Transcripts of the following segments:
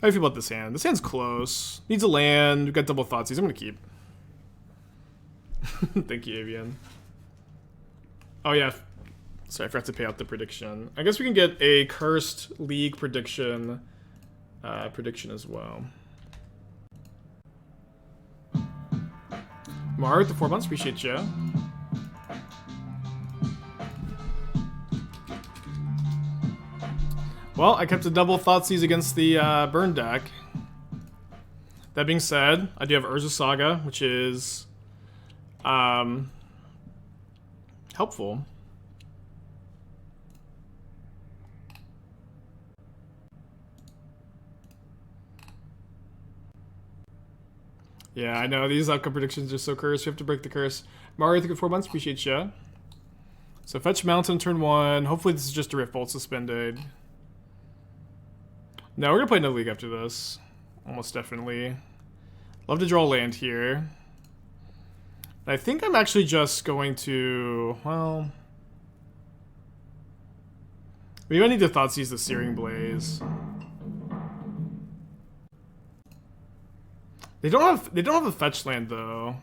How do you feel about this hand? This hand's close. Needs a land. We've got double Thoughtseize. I'm gonna keep. Thank you, Avian. Oh yeah. Sorry, I forgot to pay out the prediction. I guess we can get a cursed league prediction as well. Mar with the 4 months, appreciate you. Well, I kept a double Thoughtseize against the burn deck. That being said, I do have Urza Saga, which is helpful. Yeah, I know, these outcome predictions are so cursed. We have to break the curse. Mario, thank you for 4 months, appreciate ya. So fetch Mountain turn 1. Hopefully this is just a Rift Bolt suspended. No, we're gonna play another league after this. Almost definitely. Love to draw land here. I think I'm actually just going to, well, maybe I need to Thoughtseize the Searing Blaze. They don't have a fetch land though.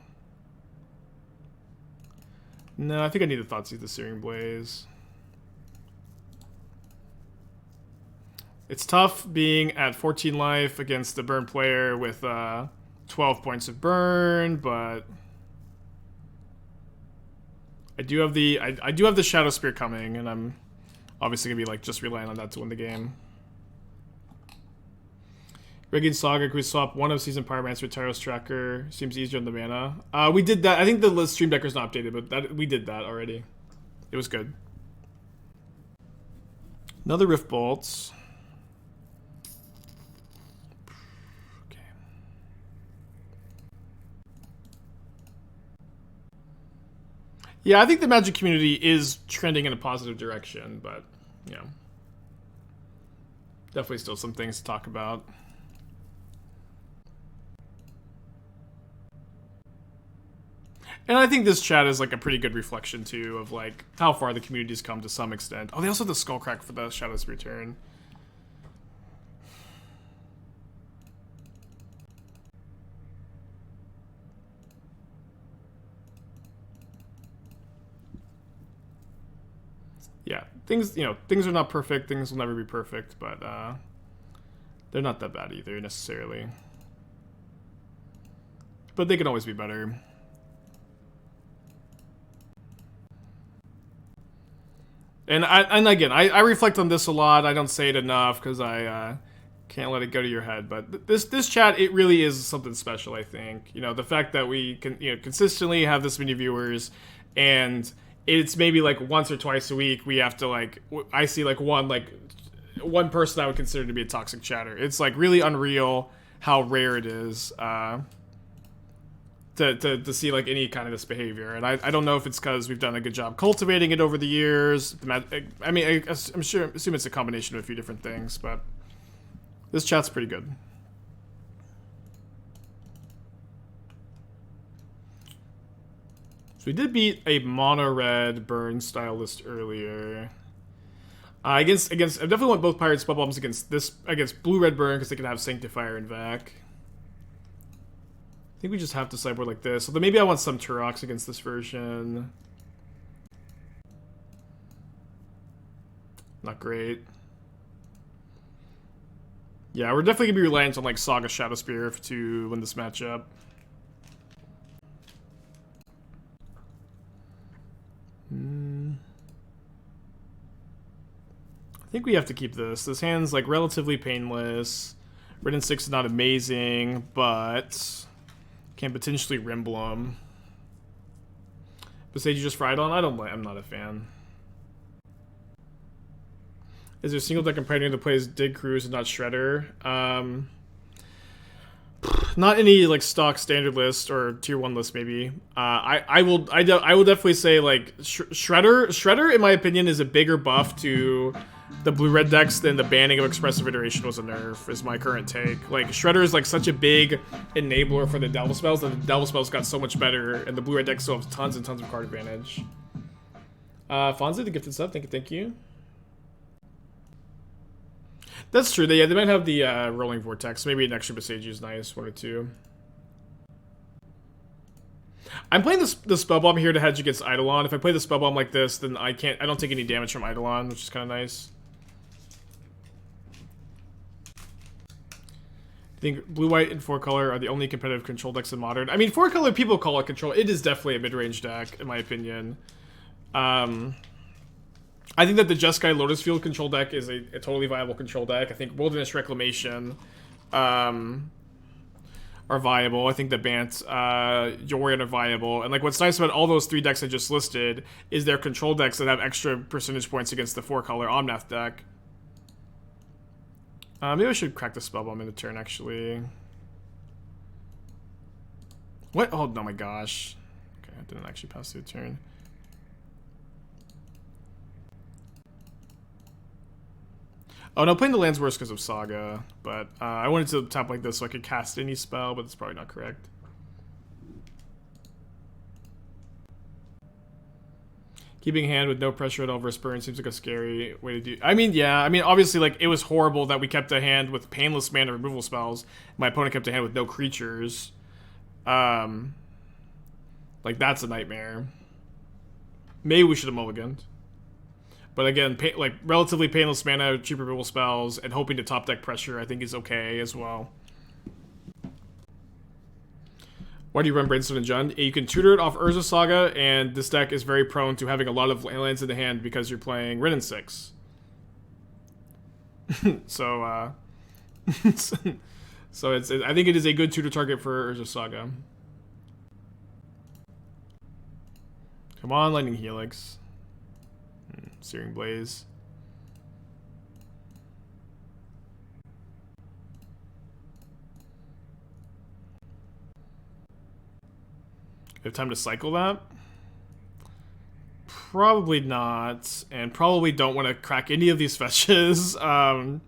No, I think I need to Thoughtseize the Searing Blaze. It's tough being at 14 life against the burn player with 12 points of burn, but I do have the Shadowspear coming, and I'm obviously gonna be like just relying on that to win the game. Rigging Saga, can we swap one of Season Pyromancer with Tireless Tracker? Seems easier on the mana. We did that. I think the stream decker's not updated, but we did that already. It was good. Another Rift Bolts. Okay. Yeah, I think the Magic community is trending in a positive direction, but, you know, definitely still some things to talk about. And I think this chat is like a pretty good reflection too of like how far the community's come to some extent. Oh, they also have the Skullcrack for the Shadowspear turn. Yeah, things are not perfect. Things will never be perfect, but they're not that bad either necessarily. But they can always be better. And again, I reflect on this a lot. I don't say it enough because I can't let it go to your head. But this chat, it really is something special, I think. You know, the fact that we can consistently have this many viewers, and it's maybe like once or twice a week we have to like I see like one person I would consider to be a toxic chatter. It's like really unreal how rare it is. To see like any kind of this behavior, and I don't know if it's because we've done a good job cultivating it over the years. I mean, I'm sure, assume it's a combination of a few different things, but this chat's pretty good. So we did beat a mono red burn style list earlier. I definitely want both Pyrite Spellbombs against blue red burn because they can have Sanctifier and Vac. I think we just have to sideboard like this. Although maybe I want some Turox against this version. Not great. Yeah, we're definitely going to be reliant on like Saga Shadowspear to win this matchup. I think we have to keep this. This hand's like relatively painless. Wrenn and Six is not amazing, but can potentially Rimblum. Boseiju just fried on? I'm not a fan. Is there a single deck in Pioneer that plays Dig Cruise and not Shredder? Not any like stock standard list or tier 1 list maybe. I will definitely say like Shredder in my opinion is a bigger buff to the blue-red decks than the banning of Expressive Iteration was a nerf, is my current take. Like, Shredder is like such a big enabler for the Devil Spells that the Devil Spells got so much better, and the blue-red deck still has tons and tons of card advantage. Fonzie, the gifted sub, thank you. That's true. They might have the Rolling Vortex. Maybe an extra Boseiju is nice, 1 or 2. I'm playing the Spellbomb here to hedge against Eidolon. If I play the Spellbomb like this, then I don't take any damage from Eidolon, which is kind of nice. I think blue-white and 4-color are the only competitive control decks in Modern. I mean, 4-color people call it control. It is definitely a mid-range deck, in my opinion. I think that the Jeskai Lotus Field control deck is a totally viable control deck. I think Wilderness Reclamation are viable. I think the Bant, Yorion are viable. And like what's nice about all those 3 decks I just listed is they're control decks that have extra percentage points against the 4-color Omnath deck. Maybe I should crack the Spellbomb in the turn, actually. What? Oh, no, my gosh. Okay, I didn't actually pass through the turn. Oh, no, playing the land's worse because of Saga, but I wanted to tap like this so I could cast any spell, but it's probably not correct. Keeping hand with no pressure at all versus burn seems like a scary way to do. I mean, yeah. I mean, obviously, like, it was horrible that we kept a hand with painless mana removal spells. My opponent kept a hand with no creatures. Like, that's a nightmare. Maybe we should have mulliganed. But again, like, relatively painless mana, cheap removal spells, and hoping to top deck pressure, I think is okay as well. Why do you run Brainstone and Jund? You can tutor it off Urza Saga, and this deck is very prone to having a lot of lands in the hand because you're playing Wrenn and Six. So, so I think it is a good tutor target for Urza Saga. Come on, Lightning Helix. Searing Blaze. You have time to cycle that? Probably not, and probably don't want to crack any of these fetches. So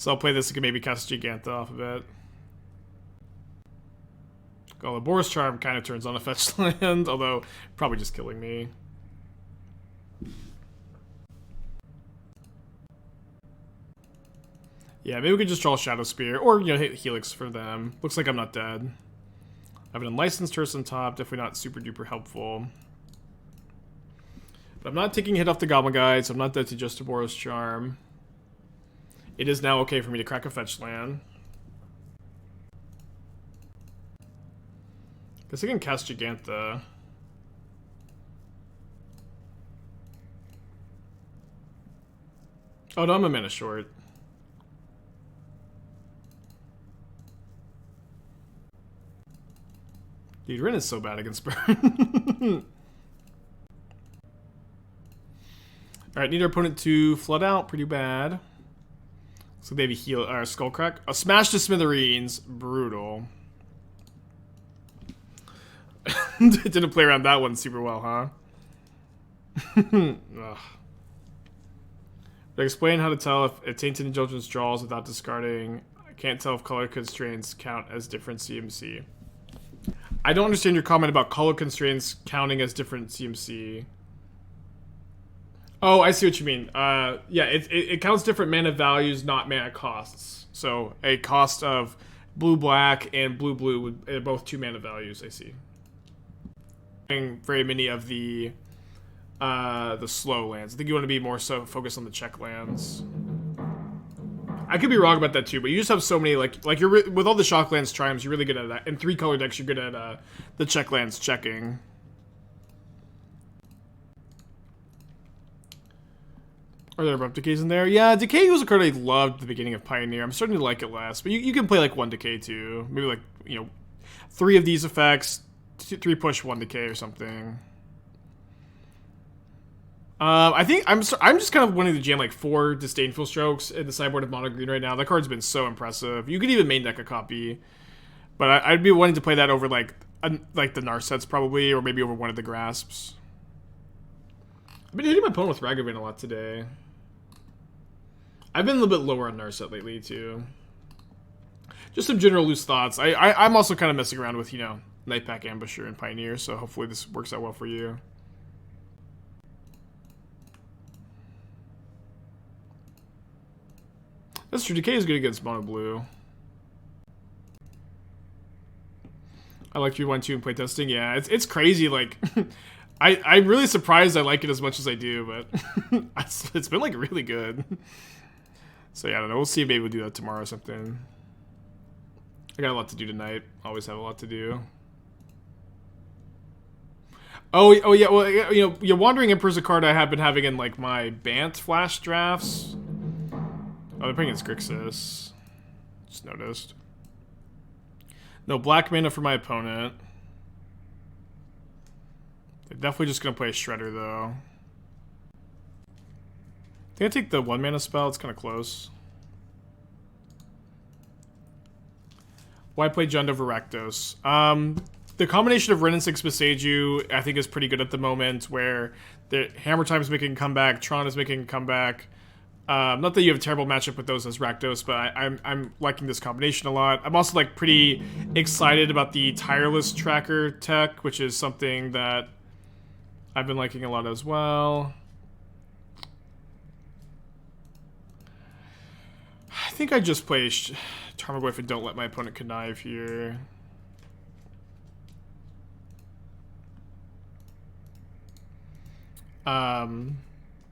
I'll play this and can maybe cast Giganta off of it. Oh, the Boros Charm kind of turns on a fetch land, although probably just killing me. Yeah, maybe we could just draw Shadowspear, or, you know, hit Helix for them. Looks like I'm not dead. I have an Unlicensed Hearse on top, definitely not super duper helpful. But I'm not taking a hit off the Goblin Guide, so I'm not dead to just a Boros Charm. It is now okay for me to crack a fetch land. Guess I can cast Giganta. Oh no, I'm a mana short. Dude, Wrenn is so bad against burn. Alright, need our opponent to flood out. Pretty bad. So they have a heal or skull crack. A smash to smithereens. Brutal. Didn't play around that one super well, huh? Ugh. But explain how to tell if a Tainted Indulgence draws without discarding. I can't tell if color constraints count as different CMC. I don't understand your comment about color constraints counting as different CMC. Oh, I see what you mean. Yeah, it counts different mana values, not mana costs. So a cost of blue-black and blue-blue are both 2 mana values, I see. Very many of the slow lands. I think you want to be more so focused on the check lands. I could be wrong about that too, but you just have so many, like you're with all the shock lands triumphs, you're really good at that. In 3-color decks, you're good at the check lands checking. Are there abrupt decays in there? Yeah, decay was a card I loved at the beginning of Pioneer. I'm starting to like it less, but you can play like 1 decay too. Maybe like, you know, 3 of these effects, 3 push, 1 decay or something. I think I'm just kind of wanting to jam like 4 Disdainful Strokes in the sideboard of Mono Green right now. That card's been so impressive. You could even main deck a copy, but I'd be wanting to play that over like the Narsets probably, or maybe over one of the Grasps. I've been hitting my opponent with Ragavan a lot today. I've been a little bit lower on Narset lately too. Just some general loose thoughts. I'm also kind of messing around with, you know, Nightpack Ambusher and Pioneer, so hopefully this works out well for you. That's true. Decay is good against mono blue. I like 3-1-2 in playtesting. Yeah, it's crazy. Like, I'm really surprised I like it as much as I do, but it's been like really good. So yeah, I don't know. We'll see if maybe we'll do that tomorrow or something. I got a lot to do tonight. Always have a lot to do. Oh yeah. Well, you know, Wandering Emperor's a card I have been having in like my Bant flash drafts. Oh, they're playing against Grixis. Just noticed. No black mana for my opponent. They're definitely just gonna play a Shredder though. I think I take the 1 mana spell. It's kind of close. Why play Jund over Rakdos? The combination of Wrenn and Six Boseiju I think is pretty good at the moment, where the Hammer Time is making a comeback, Tron is making a comeback. Not that you have a terrible matchup with those as Rakdos, but I'm liking this combination a lot. I'm also like pretty excited about the Tireless Tracker tech, which is something that I've been liking a lot as well. I think I just play Tarmogoyf and don't let my opponent connive here.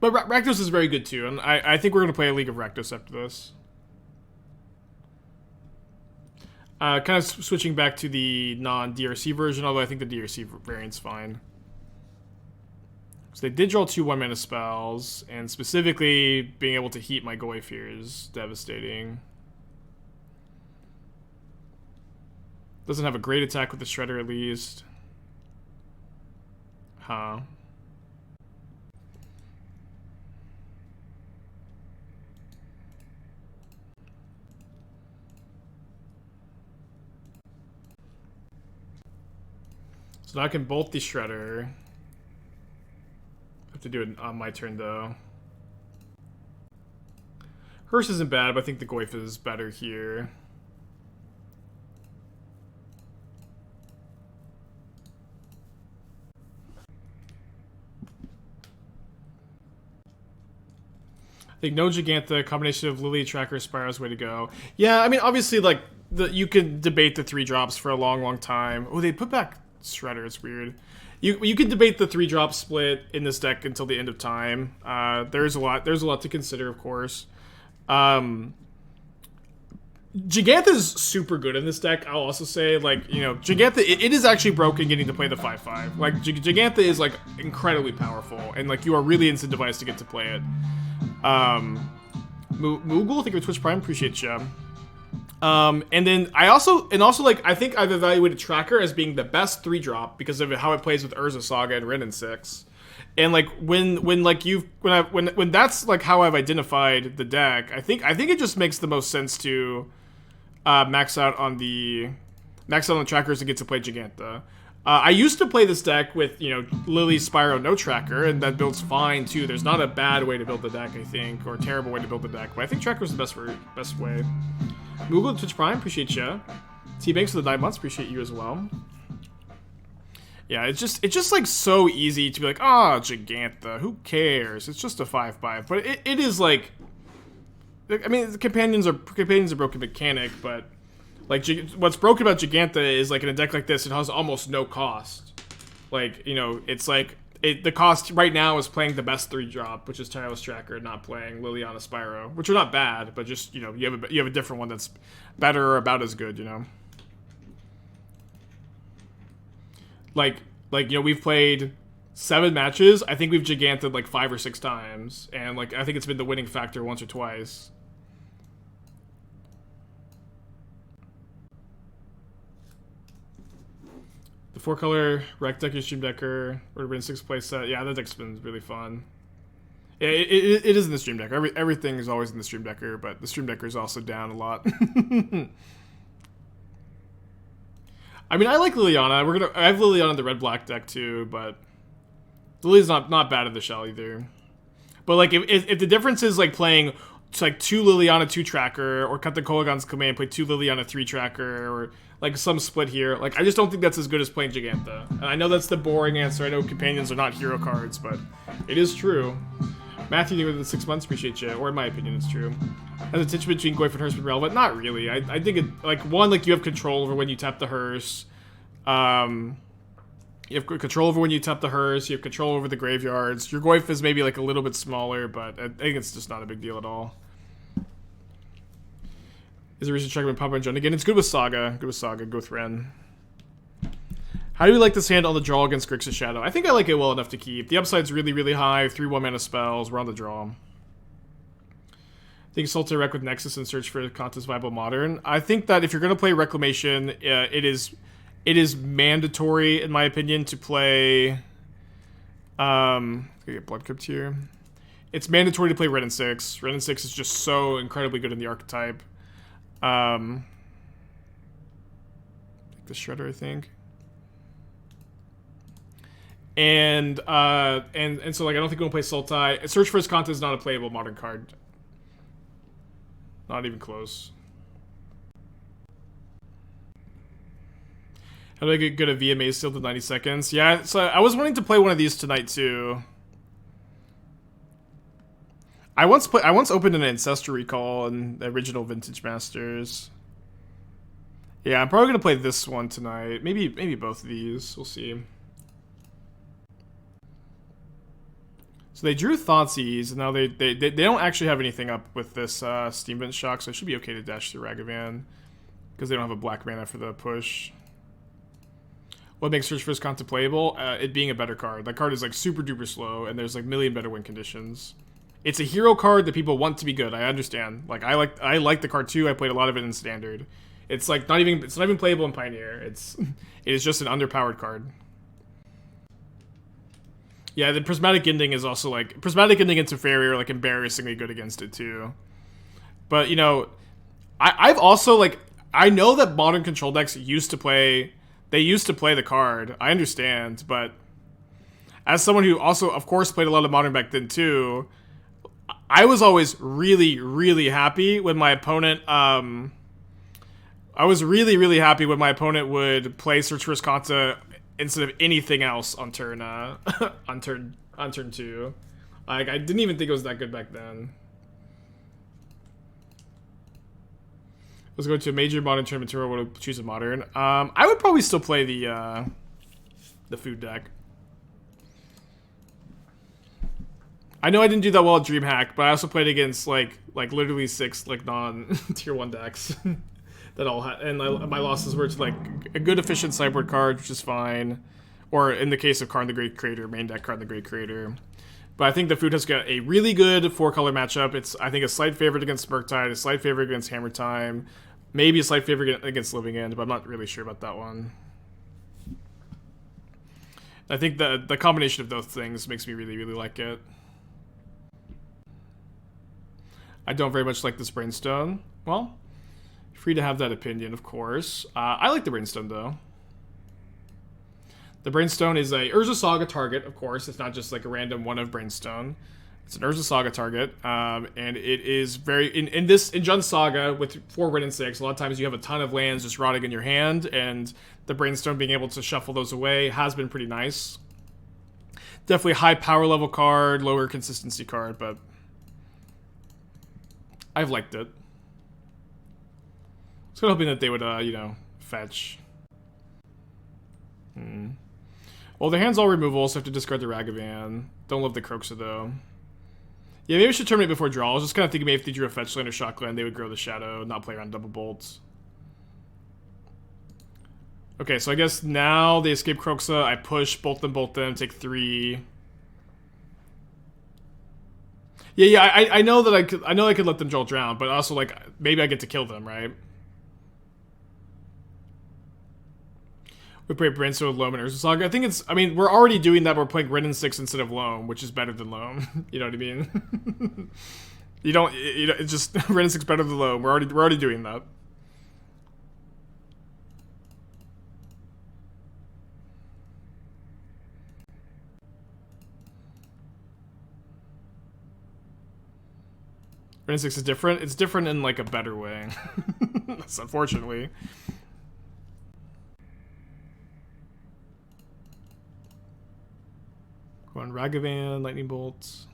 But Rakdos is very good too, and I think we're going to play a League of Rakdos after this. Kind of switching back to the non-DRC version, although I think the DRC variant's fine. So they did draw 2 1-mana spells, and specifically being able to heat my Goyf here is devastating. Doesn't have a great attack with the Shredder at least. Huh. So now I can bolt the Shredder. I have to do it on my turn though. Hearse isn't bad, but I think the Goyf is better here. I think no Giganta, combination of Lily, Tracker, Spyro's way to go. Yeah, I mean, obviously, like, you could debate the 3 drops for a long, long time. Oh, they put back Shredder, it's weird. You could debate the 3-drop split in this deck until the end of time. There's a lot to consider, of course. Gigantha's super good in this deck, I'll also say. Like, you know, Gigantha, it is actually broken getting to play the 5/5. Like, Gigantha is, like, incredibly powerful, and, like, you are really incentivized to get to play it. Moogle, thank you for Twitch Prime, appreciate you. And then I also like, I think I've evaluated Tracker as being the best 3-drop because of how it plays with Urza, Saga, and Wrenn and Six. And like when that's like how I've identified the deck, I think it just makes the most sense to max out on the trackers and get to play Giganta. I used to play this deck with, you know, Lily, Spyro, no Tracker, and that builds fine too. There's not a bad way to build the deck, I think, or a terrible way to build the deck, but I think Tracker's the best way. Google Twitch Prime, appreciate you. T-Banks for the 9 months, appreciate you as well. Yeah, it's just like so easy to be like, ah, Gigantha, who cares? It's just a 5/5, but it is like, I mean, the companions are broken mechanic, but like what's broken about Gigantha is like in a deck like this, it has almost no cost. Like, you know, it's like the cost right now is playing the best 3-drop, which is Tireless Tracker, not playing Liliana Spyro, which are not bad, but just, you know, you have a different one that's better or about as good, you know. Like you know, we've played 7 matches. I think we've Giganthed like 5 or 6 times, and like I think it's been the winning factor once or twice. The 4-color Rec Decker, Stream Decker, or Wrenn and Six playset. Yeah, that deck's been really fun. Yeah, it is in the Stream Decker. Everything is always in the Stream Decker, but the Stream Decker is also down a lot. I mean, I like Liliana. I have Liliana in the red-black deck too, but Lily's not bad in the shell either. But like, if the difference is like playing like 2 Liliana 2 Tracker, or cut the Kolaghan's command, play 2 Liliana 3 Tracker, or like some split here. Like, I just don't think that's as good as playing Gigantha. And I know that's the boring answer. I know companions are not hero cards, but it is true. Matthew, you within 6 months, appreciate you. Or in my opinion, it's true. Has a tension between Goyf and Hearse been relevant? Not really. I think it, like, one, like, you have control over when you tap the Hearse. You have control over when you tap the Hearse. You have control over the graveyards. Your Goyf is maybe, like, a little bit smaller, but I think it's just not a big deal at all. Is a recent check with Papa and John again? It's good with Saga. Good with Saga. Good with Wrenn. How do we like this hand on the draw against Grixis Shadow? I think I like it well enough to keep. The upside's really, really high. 3/1 mana spells. We're on the draw. I think Sultai Rec with Nexus and search for contest viable modern. I think that if you're going to play Reclamation, it is mandatory, in my opinion, to play... get Blood Crypt here. It's mandatory to play Wrenn and Six. Wrenn and Six is just so incredibly good in the archetype. The Shredder, I think. And so, like, I don't think we'll play Sultai. Search for his contest is not a playable modern card. Not even close. How do I get good at VMA still to 90 seconds? Yeah, so I was wanting to play one of these tonight too. I once opened an Ancestor Recall in the original Vintage Masters. Yeah, I'm probably gonna play this one tonight. Maybe both of these. We'll see. So they drew Thoughtseize, and now they don't actually have anything up with this Steamvent Shock, so it should be okay to dash through Ragavan. Because they don't have a black mana for the push. What makes Search for his Content playable? It being a better card. That card is like super duper slow, and there's like million better win conditions. It's a hero card that people want to be good. I understand. Like I like the card too. I played a lot of it in Standard. It's like not even playable in Pioneer. It is just an underpowered card. Yeah, the Prismatic Ending is also like... Prismatic Ending and Teferi are like embarrassingly good against it too. But, you know, I've also like... I know that modern control decks used to play... They used to play the card. I understand, but... As someone who also, of course, played a lot of Modern back then too... I was always really, really happy when my opponent... I was really, really happy when my opponent would play Search for Iskanta instead of anything else on turn on turn 2. Like, I didn't even think it was that good back then. Let's go to a major modern tournament tour. We'll choose a modern. I would probably still play the food deck. I know I didn't do that well at DreamHack, but I also played against like literally 6 like non tier 1 decks. That all had, and my losses were to like a good efficient sideboard card, which is fine, or in the case of Karn the Great Creator, main deck Karn the Great Creator. But I think the food has got a really good 4-color matchup. It's I think a slight favorite against Murktide, a slight favorite against Hammer Time, maybe a slight favorite against Living End, but I'm not really sure about that one. I think the combination of those things makes me really, really like it. I don't very much like this Brainstone. Well, free to have that opinion, of course. I like the Brainstone, though. The Brainstone is a Urza Saga target, of course. It's not just like a random one of Brainstone. It's an Urza Saga target, and it is very... In Jund Saga, with 4 Wrenn and 6, a lot of times you have a ton of lands just rotting in your hand, and the Brainstone being able to shuffle those away has been pretty nice. Definitely a high power level card, lower consistency card, but I've liked it. I was hoping that they would, you know, fetch. Well, their hand's all removal, so I have to discard the Ragavan. Don't love the Kroxa, though. Yeah, maybe we should terminate before draw. I was just kind of thinking maybe if they drew a fetch land or shock land, they would grow the Shadow, not play around double bolts. Okay, so I guess now they escape Kroxa. I push, bolt them, take 3. Yeah, I know that I could let them jolt drown, but also like maybe I get to kill them, right? We play Brainstone with Loam and Urza Saga. I think it's... I mean, we're already doing that. We're playing Wrenn and 6 instead of Loam, which is better than Loam. You know what I mean? You know, it's just... Wrenn and 6 better than Loam. We're already doing that. Wrenn and 6 is different. It's different in, like, a better way. That's unfortunately. Go on Ragavan, Lightning Bolts.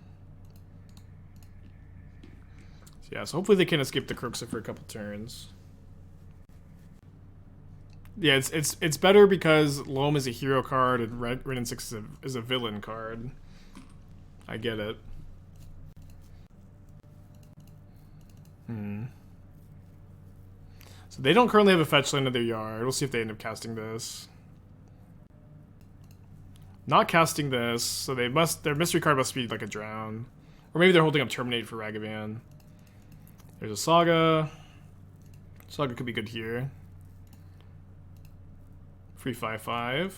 Yeah, so hopefully they can escape the Crooks for a couple turns. Yeah, it's better because Loam is a hero card and Wrenn and Six is a villain card. I get it. So they don't currently have a fetch land in their yard. We'll see if they end up casting this. Not casting this, so they must. Their mystery card must be like a drown, or maybe they're holding up Terminate for Ragavan. There's a Saga. Saga could be good here. Free 5/5.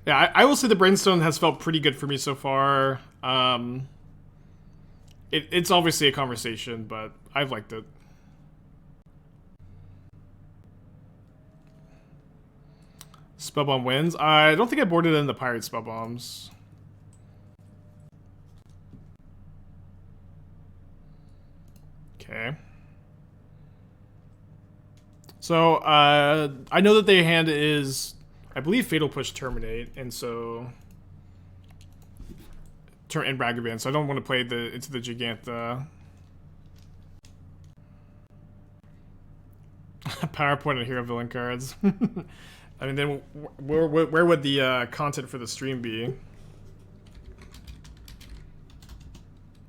Yeah, I will say the Brainstone has felt pretty good for me so far. It's obviously a conversation, but I've liked it. Spellbomb wins. I don't think I boarded in the Pyrite Spellbombs. Okay. So, I know that their hand is, I believe, Fatal Push Terminate, and so... and Ragavan, so I don't want to play into the Giganta. PowerPoint and Hero Villain cards. I mean, then where would the content for the stream be?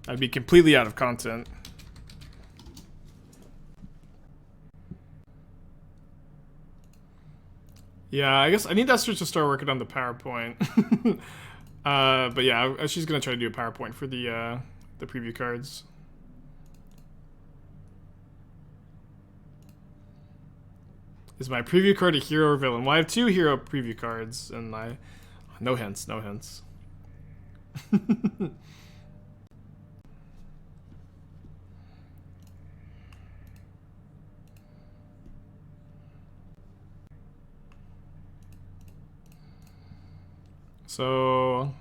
I'd be completely out of content. Yeah, I guess I need Esther to start working on the PowerPoint. But yeah, she's gonna try to do a PowerPoint for the preview cards. Is my preview card a hero or villain? Well, I have 2 hero preview cards, and no hints, no hints. So,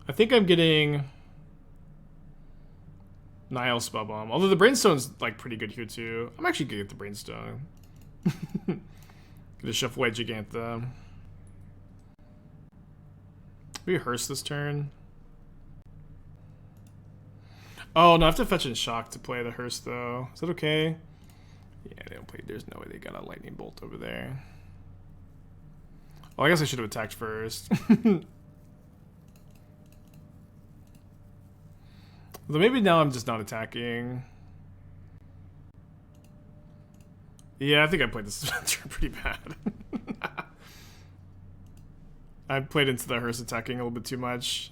I think I'm getting Nihil Spellbomb. Although the Brainstone's like pretty good here too. I'm actually gonna get the Brainstone. Gonna shuffle away Giganta. Maybe Hearse this turn. Oh no, I have to fetch in Shock to play the Hearse though. Is that okay? Yeah, they don't play. There's no way they got a Lightning Bolt over there. Well, I guess I should have attacked first. Although maybe now I'm just not attacking. Yeah, I think I played this adventure pretty bad. I played into the Hearse attacking a little bit too much.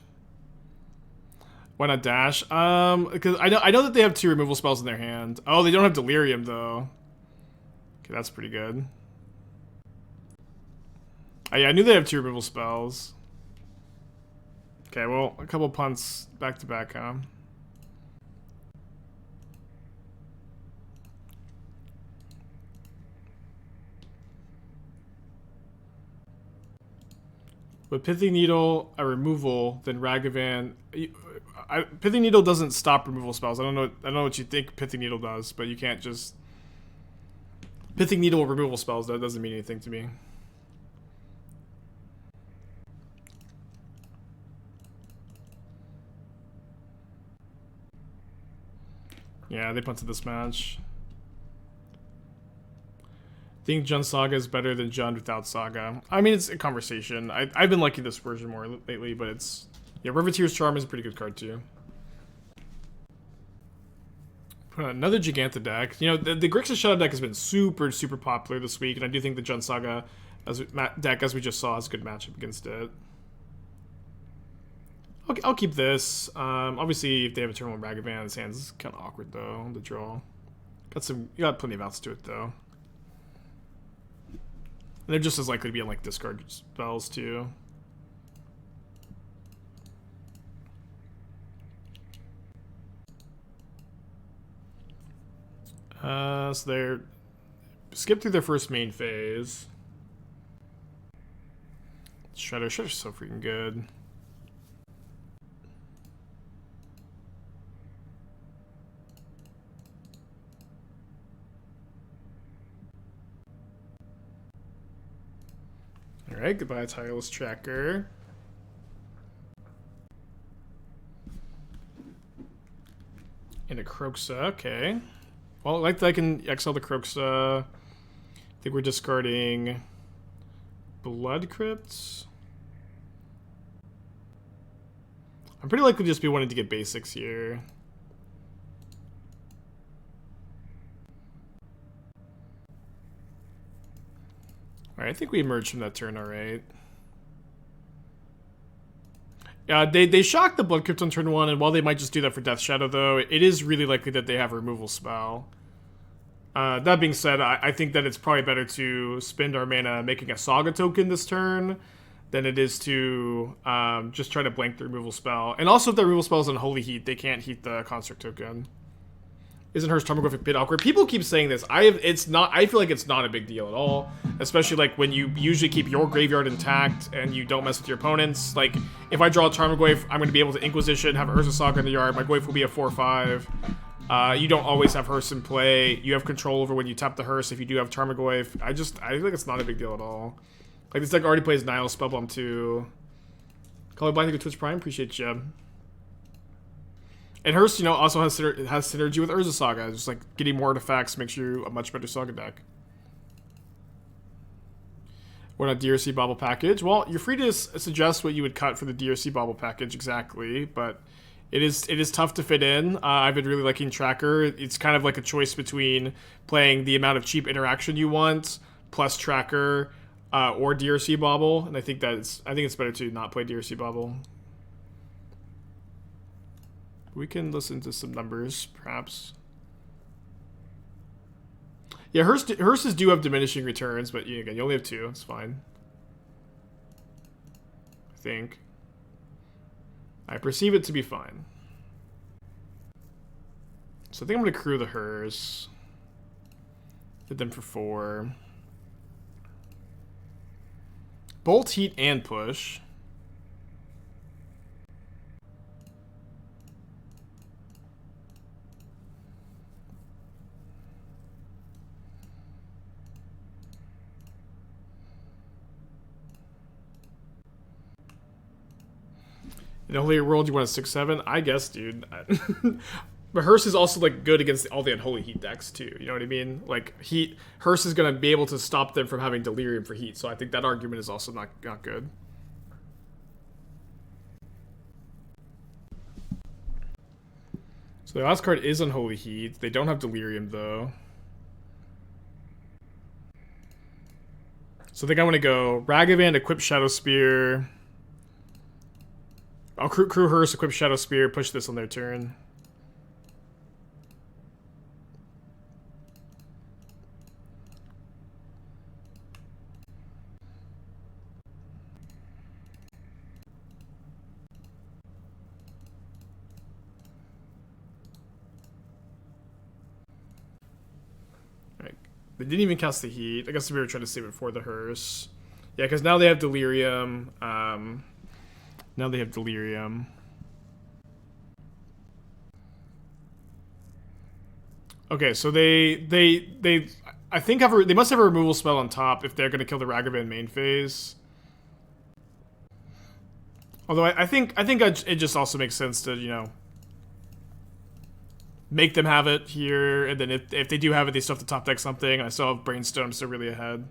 Why not dash? Because I know that they have 2 removal spells in their hand. Oh, they don't have Delirium though. Okay, that's pretty good. Oh, yeah, I knew they have 2 removal spells. Okay, well, a couple punts back to back, huh? With Pithing Needle, a removal, then Ragavan. Pithing Needle doesn't stop removal spells. I don't know what you think Pithing Needle does, but you can't just Pithing Needle removal spells. That doesn't mean anything to me. Yeah, they punted this match. Think Jund Saga is better than Jund without Saga. I mean, it's a conversation. I've been liking this version more lately, but it's... Yeah, Riveteer's Charm is a pretty good card, too. Put on another Giganta deck. You know, the Grixis Shadow deck has been super, super popular this week, and I do think the Jund Saga deck, as we just saw, is a good matchup against it. Okay, I'll keep this. Obviously, if they have a turn with Ragavan, his hand's kind of awkward, though, the draw. You got plenty of outs to it, though. And they're just as likely to be on, like, discard spells, too. So they're... Skip through their first main phase. Shredder's so freaking good. Alright, goodbye, Tireless Tracker. And a Kroxa, okay. Well, I like that I can exile the Kroxa. I think we're discarding Blood Crypt. I'm pretty likely to just be wanting to get basics here. Alright, I think we emerged from that turn alright. They shocked the Blood Crypt on turn 1, and while they might just do that for Death Shadow, though, it is really likely that they have a removal spell. That being said, I think that it's probably better to spend our mana making a Saga token this turn than it is to just try to blank the removal spell. And also, if the removal spell is on Holy Heat, they can't heat the Construct token. Isn't hers Tarmogoyf a bit awkward? People keep saying this. I feel like it's not a big deal at all. Especially like when you usually keep your graveyard intact and you don't mess with your opponents. Like if I draw a Tarmogoyf, I'm going to be able to Inquisition, have Urza Saga in the yard. My Goyf will be a 4/5. You don't always have Hearse in play. You have control over when you tap the Hearse if you do have Tarmogoyf. I feel like it's not a big deal at all. Like this deck already plays Nihil Spellbomb too. Calling Blind to Twitch Prime, appreciate you. And Hearse, you know, also has synergy with Urza Saga. Just like getting more artifacts makes you a much better Saga deck. What a DRC Bobble package? Well, you're free to suggest what you would cut for the DRC Bobble package exactly, but it is tough to fit in. I've been really liking Tracker. It's kind of like a choice between playing the amount of cheap interaction you want plus Tracker or DRC Bobble, and I think it's better to not play DRC Bobble. We can listen to some numbers, perhaps. Yeah, Hearses do have diminishing returns, but yeah, again, you only have 2. It's fine. I think. I perceive it to be fine. So I think I'm going to crew the Hearse. Hit them for 4. Bolt, Heat, and Push. In a Holy World, you want a 6/7? I guess, dude. But Hearse is also like good against all the Unholy Heat decks too. You know what I mean? Like Hearse is gonna be able to stop them from having Delirium for Heat. So I think that argument is also not good. So the last card is Unholy Heat. They don't have Delirium though. So I think I want to go Ragavan, equip Shadowspear. I'll crew Hearse, equip Shadowspear, push this on their turn. Alright. They didn't even cast the Heat. I guess we were trying to save it for the Hearse. Yeah, because now they have Delirium. Now they have Delirium. Okay, so they I think they must have a removal spell on top if they're going to kill the Ragavan main phase. Although I think it just also makes sense to, you know, make them have it here, and then if they do have it, they still have to top deck something. I still have Brainstone, I'm still really ahead.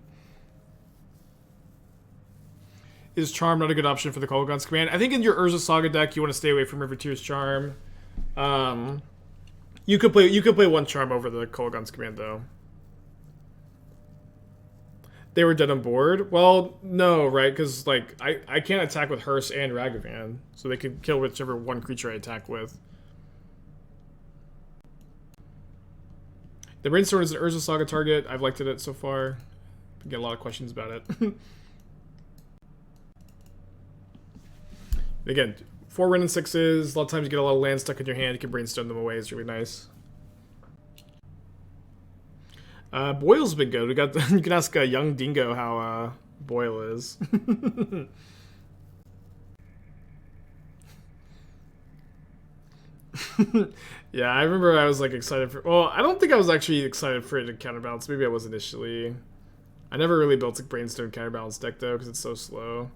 Is Charm not a good option for the Kolaghan's command? I think in your Urza Saga deck, you want to stay away from River Tear's Charm. You could play one Charm over the Kolaghan's command though. They were dead on board. Well, no, right? Because like I can't attack with Hearse and Ragavan, so they could kill whichever one creature I attack with. The Brainstone is an Urza Saga target. I've liked it so far. I get a lot of questions about it. Again, 4 Wrenn and Sixes. A lot of times you get a lot of land stuck in your hand. You can Brainstone them away. It's really nice. Boyle's been good. We got you can ask Young Dingo how Boyle is. Yeah, I remember I was like excited for. Well, I don't think I was actually excited for it to counterbalance. Maybe I was initially. I never really built a Brainstone counterbalance deck though, because it's so slow.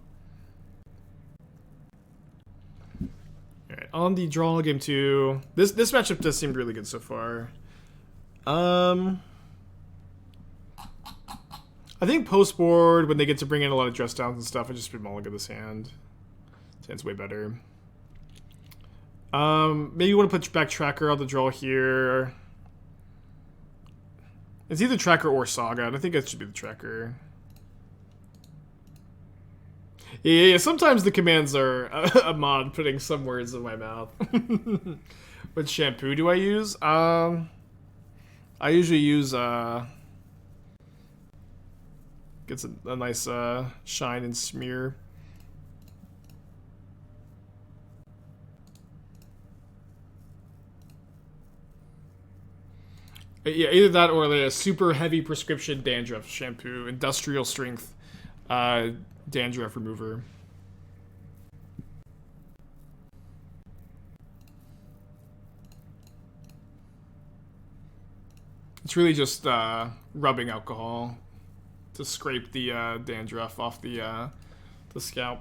Alright, on the draw game 2. This matchup does seem really good so far. I think post board, when they get to bring in a lot of dress downs and stuff, I just been mulligan this hand. This hand's way better. Maybe you want to put back Tracker on the draw here. It's either Tracker or Saga, and I think it should be the Tracker. Yeah, sometimes the commands are a mod putting some words in my mouth. What shampoo do I use? I usually use, gets a nice shine and smear. Yeah, either that or like a super heavy prescription dandruff shampoo, industrial strength dandruff remover. It's really just rubbing alcohol to scrape the dandruff off the scalp.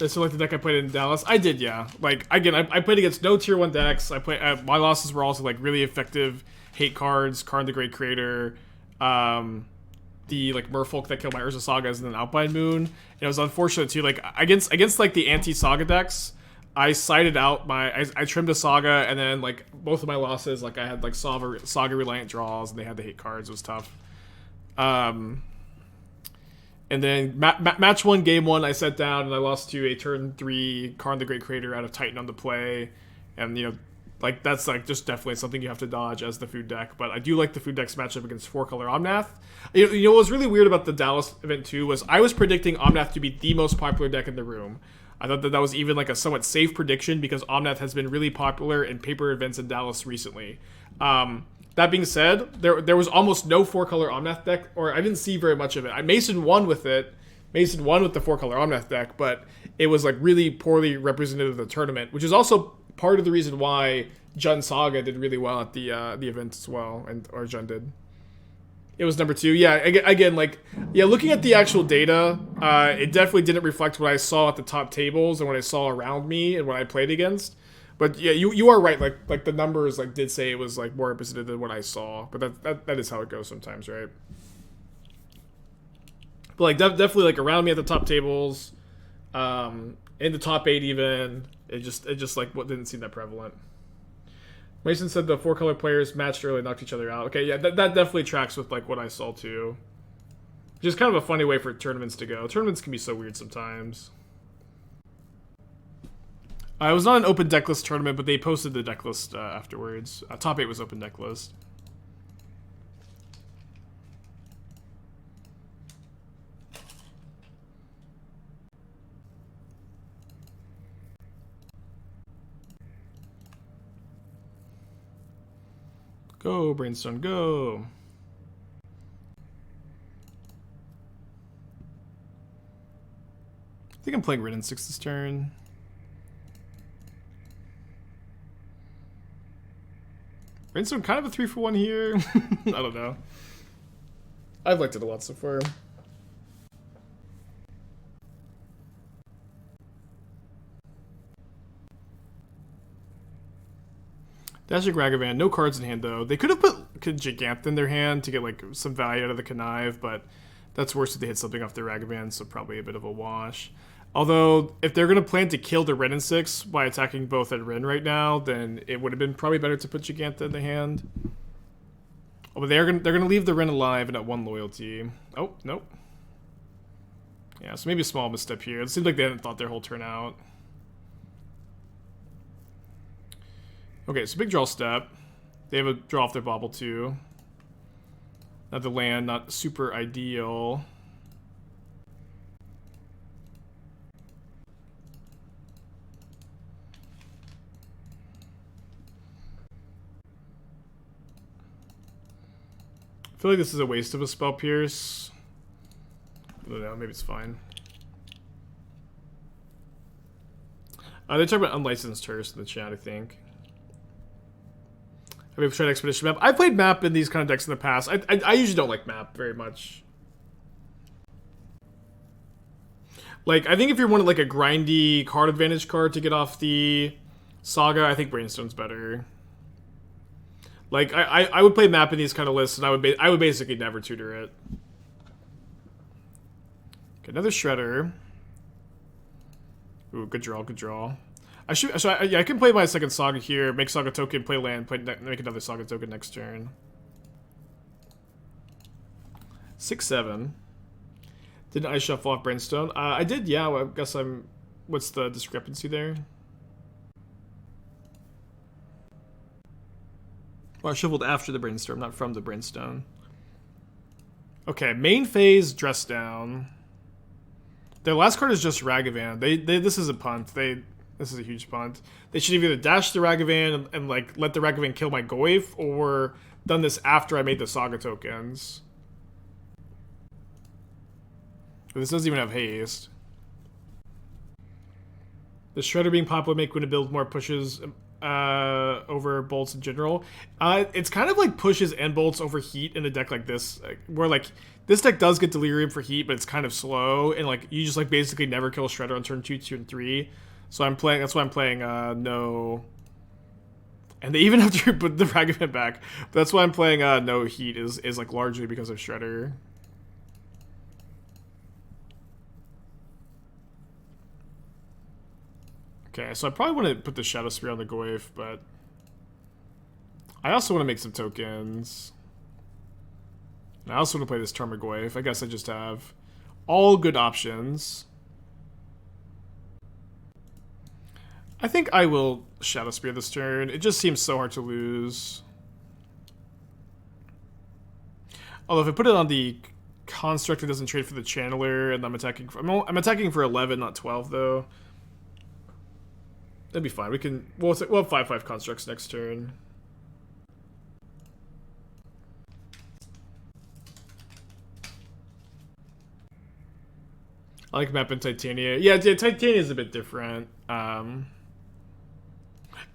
So like the deck I played in Dallas, I did, yeah. Like again, I played against no tier 1 decks. I play my losses were also like really effective hate cards, Karn the Great Creator, the like Merfolk that killed my Urza Sagas, and then Alpine Moon. And it was unfortunate too. Like against like the anti-Saga decks, I sided out I trimmed a Saga, and then like both of my losses, like I had like Saga Reliant draws, and they had the hate cards. It was tough. And then match 1, game 1, I sat down and I lost to a turn 3 Karn the Great Creator out of Titan on the play. And, you know, like that's like just definitely something you have to dodge as the food deck. But I do like the food deck's matchup against 4-color Omnath. You know what was really weird about the Dallas event too was I was predicting Omnath to be the most popular deck in the room. I thought that was even like a somewhat safe prediction because Omnath has been really popular in paper events in Dallas recently. That being said, there was almost no 4-color Omnath deck, or I didn't see very much of it. I Mason won with it. Mason won with the 4-color Omnath deck, but it was like really poorly represented of the tournament, which is also part of the reason why Jun Saga did really well at the event as well, or Jun did. It was number 2. Yeah, again, like, yeah, looking at the actual data, it definitely didn't reflect what I saw at the top tables and what I saw around me and what I played against. But yeah, you are right. Like the numbers like did say it was like more representative than what I saw. But that is how it goes sometimes, right? But like definitely like around me at the top tables, in the top 8 even, it just like what didn't seem that prevalent. Mason said the 4-color players matched early, knocked each other out. Okay, yeah, that definitely tracks with like what I saw too. Just kind of a funny way for tournaments to go. Tournaments can be so weird sometimes. It was not an open decklist tournament, but they posted the decklist afterwards. Top 8 was open decklist. Go, Brainstone, go! I think I'm playing Wrenn and Six this turn. Brainstone kind of a 3-for-1 here. I don't know. I've liked it a lot so far. Dashing Ragavan, no cards in hand though. They could have put Gigant in their hand to get like some value out of the Connive, but that's worse if they hit something off their Ragavan, so probably a bit of a wash. Although, if they're going to plan to kill the Wrenn and Six by attacking both at Wrenn right now, then it would have been probably better to put Giganta in the hand. Oh, but they're gonna leave the Wrenn alive and at 1 loyalty. Oh, nope. Yeah, so maybe a small misstep here. It seems like they hadn't thought their whole turn out. Okay, so big draw step. They have a draw off their bobble too. Now the land, not super ideal. I feel like this is a waste of a Spell Pierce. I don't know, maybe it's fine. They're talking about unlicensed Hearse in the chat, I think. I've tried Expedition Map. I played Map in these kind of decks in the past. I usually don't like Map very much. Like, I think if you're wanting like a grindy card advantage card to get off the Saga, I think Brainstone's better. Like, I would play Map in these kind of lists, and I would basically never tutor it. Okay, another Shredder. Ooh, good draw, good draw. Yeah, I can play my second Saga here, make Saga token, play land, make another Saga token next turn. 6-7. Didn't I shuffle off Brainstone? I did, yeah. Well, I guess I'm... What's the discrepancy there? Well, I shuffled after the Brainstorm, not from the Brainstone. Okay, main phase, Dress Down. Their last card is just Ragavan. This is a punt. This is a huge punt. They should have either dashed the Ragavan and like let the Ragavan kill my Goyf, or done this after I made the Saga tokens. This doesn't even have haste. The Shredder being pop would make when it builds more pushes over bolts in general. It's kind of like pushes and bolts over heat in a deck like this, where like this deck does get Delirium for heat, but it's kind of slow, and like you just like basically never kill Shredder on turn 2, 2, and 3. So I'm playing. That's why I'm playing no. And they even have to put the Ragavan back. But that's why I'm playing no heat is like largely because of Shredder. Okay, so I probably want to put the Shadowspear on the Goyf, but I also want to make some tokens. And I also want to play this Tarmogoyf. I guess I just have all good options. I think I will Shadowspear this turn. It just seems so hard to lose. Although if I put it on the Construct, it doesn't trade for the Channeler, and I'm attacking for 11, not 12 though. That'd be fine. We'll have 5/5 constructs next turn. I like Map and Titania. Yeah, Titania is a bit different.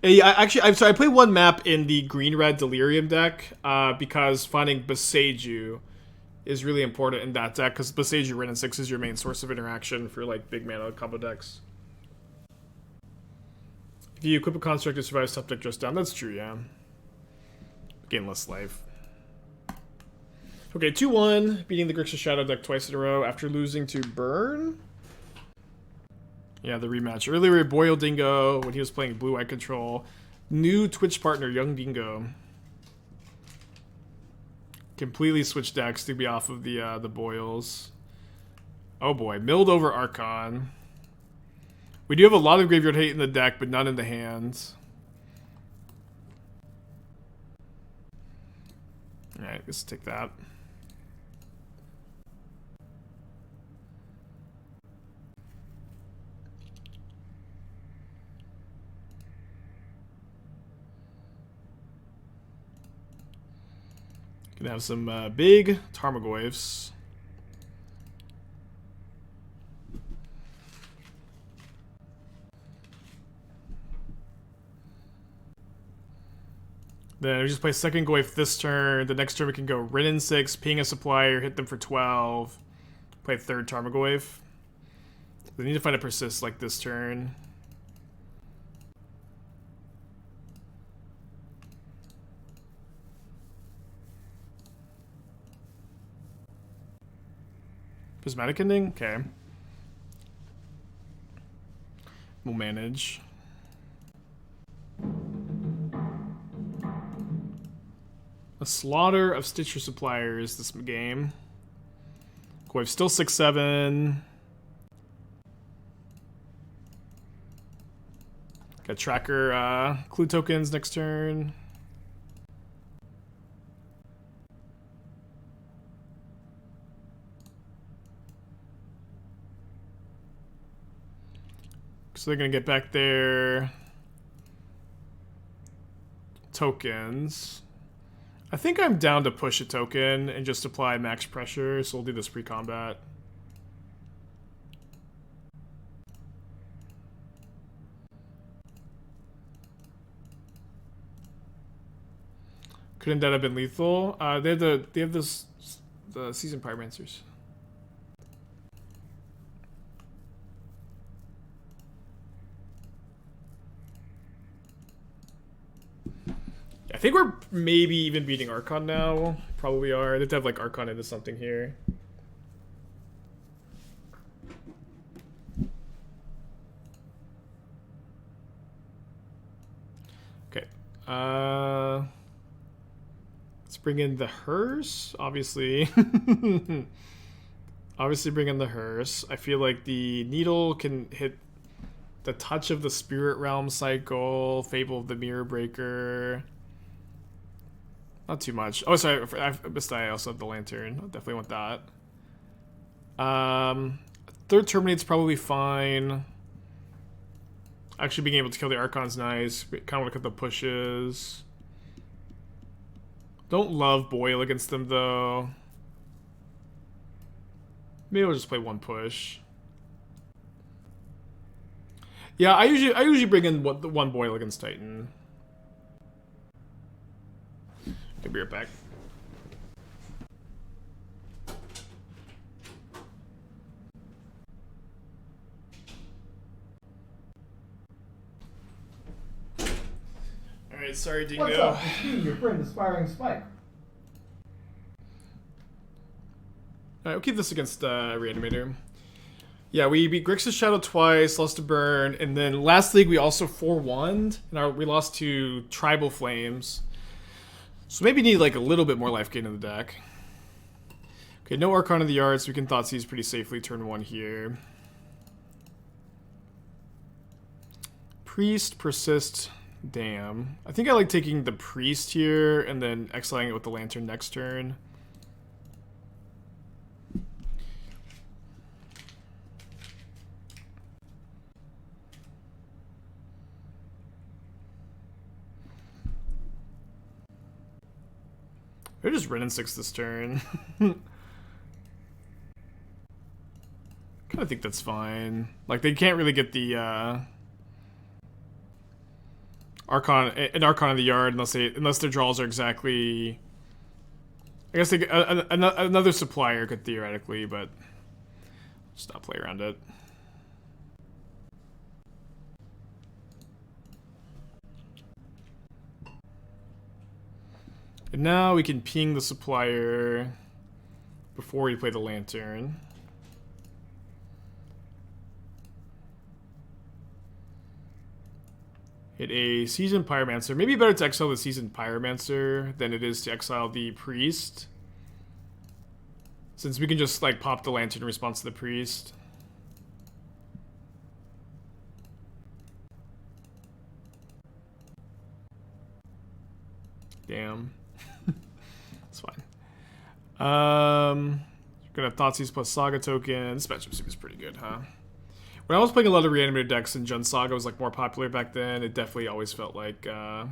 Yeah, I'm sorry. I play one map in the green-red Delirium deck because finding Boseiju is really important in that deck, because Boseiju Wrenn and Six is your main source of interaction for like big mana combo decks. If you equip a construct, it survives top deck Dress Down. That's true, yeah. Gain less life. Okay, 2-1, beating the Grixis Shadow deck twice in a row after losing to Burn. Yeah, the rematch. Earlier, Boyle Dingo when he was playing Blue-White Control. New Twitch partner, Young Dingo. Completely switched decks to be off of the Boyles. Oh boy, milled over Archon. We do have a lot of graveyard hate in the deck, but none in the hands. Alright, let's take that. Gonna have some big Tarmogoyfs. Then we just play second Goyf this turn. The next turn we can go Wrenn and Six, ping a supplier, hit them for 12. Play third Tarmogoyf. They need to find a persist like this turn. Prismatic Ending? Okay. We'll manage. A slaughter of Stitcher suppliers this game. Goyf still 6-7. Got Tracker clue tokens next turn. So they're gonna get back their tokens. I think I'm down to push a token and just apply max pressure, so we'll do this pre-combat. Couldn't that have been lethal? They have the Seasoned Pyromancers. I think we're maybe even beating Archon now. Probably are. They have to have like Archon into something here. Okay. Let's bring in the hearse, obviously. Obviously bring in the hearse. I feel like the needle can hit the touch of the Spirit Realm cycle, Fable of the Mirror Breaker. Not too much. Oh, sorry, I missed that. I also have the lantern. I'll definitely want that. Third Terminate's probably fine. Actually being able to kill the Archon's nice. Kind of want to cut the pushes. Don't love Boil against them, though. Maybe we'll just play one push. Yeah, I usually bring in one Boil against Titan. I'll be right back. Alright, sorry, Dingo. What's up? It's me, your friend, Aspiring Spike. Alright, we'll keep this against Reanimator. Yeah, we beat Grixis Shadow twice, lost to Burn, and then last league we also 4-1'd, and we lost to Tribal Flames. So maybe need like a little bit more life gain in the deck. Okay, no Archon in the yard, so we can Thoughtseize pretty safely turn 1 here. Priest, Persist, Damn. I think I like taking the Priest here and then exiling it with the Lantern next turn. Or just Wrenn and Six this turn. Kind of think that's fine. Like, they can't really get the Archon in the yard unless their draws are exactly. I guess they another supplier could theoretically, but just not play around it. And now we can ping the supplier before we play the Lantern. Hit a Seasoned Pyromancer. Maybe better to exile the Seasoned Pyromancer than it is to exile the Priest. Since we can just like pop the Lantern in response to the Priest. Damn. It's fine. Gonna have Thoughtseize plus Saga token. This matchup seems pretty good, huh? When I was playing a lot of Reanimator decks and Jund Saga was like more popular back then, it definitely always felt like Jund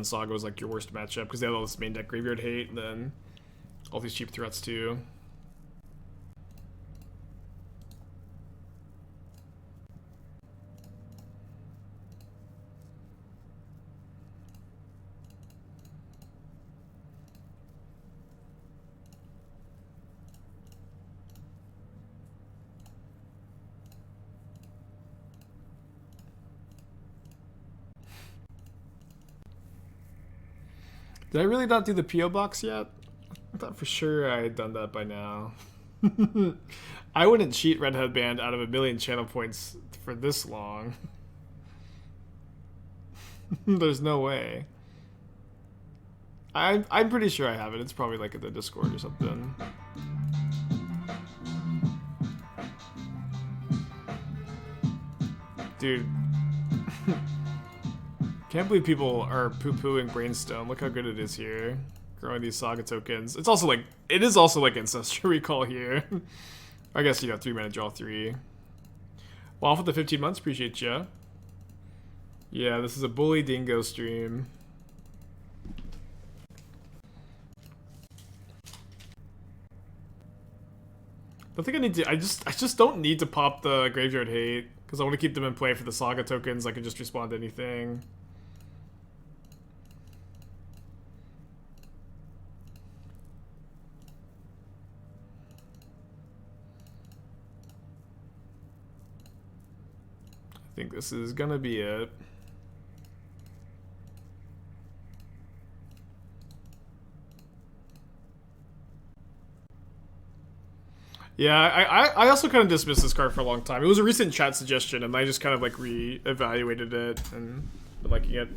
Saga was like your worst matchup because they had all this main deck graveyard hate and then all these cheap threats too. Did I really not do the P.O. box yet? I thought for sure I had done that by now. I wouldn't cheat Red Headband out of 1,000,000 channel points for this long. There's no way. I'm pretty sure I have it. It's probably like at the Discord or something. Dude. Can't believe people are poo-pooing Brainstone. Look how good it is here. Growing these Saga tokens. It's also like, it is also like Ancestral Recall here. I guess, 3-mana draw 3. Waffle with the 15 months, appreciate ya. Yeah, this is a Bully Dingo stream. I think I need to, I just don't need to pop the Graveyard Hate, because I want to keep them in play for the Saga tokens. I can just respond to anything. think this is gonna be it. Yeah, I also kind of dismissed this card for a long time. It was a recent chat suggestion, and I just kind of like re-evaluated it and been liking it.